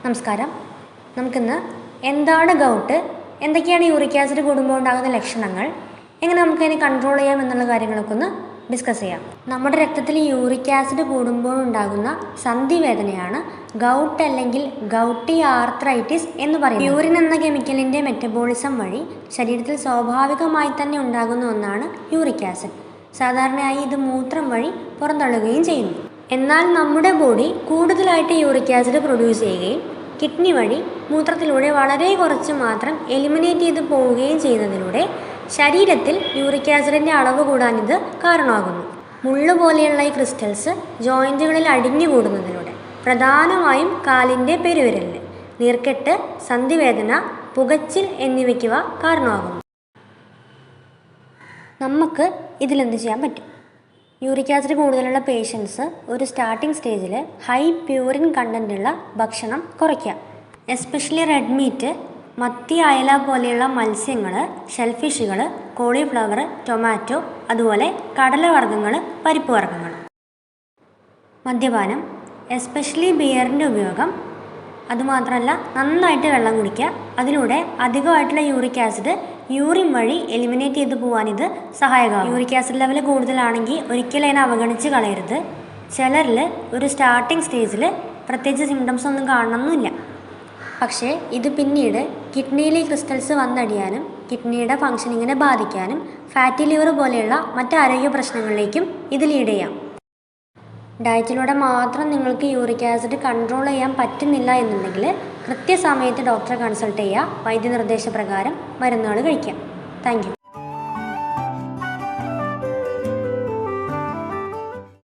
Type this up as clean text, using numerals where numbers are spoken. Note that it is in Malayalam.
നമസ്കാരം. നമുക്കിന്ന് എന്താണ് ഗൗട്ട്, എന്തൊക്കെയാണ് യൂറിക് ആസിഡ് കൂടുമ്പോൾ ഉണ്ടാകുന്ന ലക്ഷണങ്ങൾ, എങ്ങനെ നമുക്കതിനെ കൺട്രോൾ ചെയ്യാം എന്നുള്ള കാര്യങ്ങളൊക്കെ ഒന്ന് ഡിസ്കസ് ചെയ്യാം. നമ്മുടെ രക്തത്തിൽ യൂറിക് ആസിഡ് കൂടുമ്പോൾ ഉണ്ടാകുന്ന സന്ധിവേദനയാണ് ഗൗട്ട് അല്ലെങ്കിൽ ഗൗട്ടി ആർത്രൈറ്റിസ് എന്ന് പറയുന്നത്. യൂറിൻ എന്ന കെമിക്കലിൻ്റെ മെറ്റബോളിസം വഴി ശരീരത്തിൽ സ്വാഭാവികമായി തന്നെ ഉണ്ടാകുന്ന ഒന്നാണ് യൂറിക് ആസിഡ്. സാധാരണയായി ഇത് മൂത്രം വഴി പുറന്തള്ളുകയും ചെയ്യുന്നു. എന്നാൽ നമ്മുടെ ബോഡി കൂടുതലായിട്ട് യൂറിക് ആസിഡ് പ്രൊഡ്യൂസ് ചെയ്യുകയും കിഡ്നി വഴി മൂത്രത്തിലൂടെ വളരെ കുറച്ച് മാത്രം എലിമിനേറ്റ് ചെയ്ത് പോവുകയും ചെയ്യുന്നതിലൂടെ ശരീരത്തിൽ യൂറിക് ആസിഡിൻ്റെ അളവ് കൂടാനിത് കാരണമാകുന്നു. മുള്ളു പോലെയുള്ള ഈ ക്രിസ്റ്റൽസ് ജോയിൻറ്റുകളിൽ അടിഞ്ഞുകൂടുന്നതിലൂടെ പ്രധാനമായും കാലിൻ്റെ പെരുവിരലിന് നീർക്കെട്ട്, സന്ധിവേദന, പുകച്ചിൽ എന്നിവയ്ക്കുവ കാരണമാകുന്നു. നമുക്ക് ഇതിലെന്ത് ചെയ്യാൻ പറ്റും? യൂറിക് ആസിഡ് കൂടുതലുള്ള പേഷ്യൻസ് ഒരു സ്റ്റാർട്ടിംഗ് സ്റ്റേജിൽ ഹൈ പ്യൂറിൻ കണ്ടൻറ്റുള്ള ഭക്ഷണം കുറയ്ക്കുക. എസ്പെഷ്യലി റെഡ് മീറ്റ്, മത്തി, അയല പോലെയുള്ള മത്സ്യങ്ങൾ, ഷെൽഫിഷുകൾ, കോളിഫ്ലവർ, ടൊമാറ്റോ, അതുപോലെ കടലവർഗ്ഗങ്ങൾ, പരിപ്പ് വർഗ്ഗങ്ങൾ. മദ്യപാനം, എസ്പെഷ്യലി ബിയറിൻ്റെ ഉപയോഗം, അതുമാത്രമല്ല നന്നായിട്ട് വെള്ളം കുടിക്കുക. അതിലൂടെ അധികമായിട്ടുള്ള യൂറിക് ആസിഡ് യൂറിൻ വഴി എലിമിനേറ്റ് ചെയ്ത് പോകാനിത് സഹായകമാകും. യൂറിക് ആസിഡ് ലെവൽ കൂടുതലാണെങ്കിൽ ഒരിക്കലും അതിനെ അവഗണിച്ച് കളയരുത്. ചിലരിൽ ഒരു സ്റ്റാർട്ടിംഗ് സ്റ്റേജിൽ പ്രത്യേകിച്ച് സിംറ്റംസ് ഒന്നും കാണണമെന്നില്ല. പക്ഷേ ഇത് പിന്നീട് കിഡ്നിയിലെ ക്രിസ്റ്റൽസ് വന്നടിയാനും കിഡ്നിയുടെ ഫങ്ഷനിങ്ങിനെ ബാധിക്കാനും ഫാറ്റി ലിവർ പോലെയുള്ള മറ്റ് ആരോഗ്യ പ്രശ്നങ്ങളിലേക്കും ഇത് ലീഡ് ചെയ്യാം. ഡയറ്റിലൂടെ മാത്രം നിങ്ങൾക്ക് യൂറിക് ആസിഡ് കൺട്രോൾ ചെയ്യാൻ പറ്റുന്നില്ല എന്നുണ്ടെങ്കിൽ കൃത്യസമയത്ത് ഡോക്ടറെ കൺസൾട്ട് ചെയ്യുക. വൈദ്യനിർദ്ദേശപ്രകാരം മരുന്നുകൾ കഴിക്കാം. Thank you.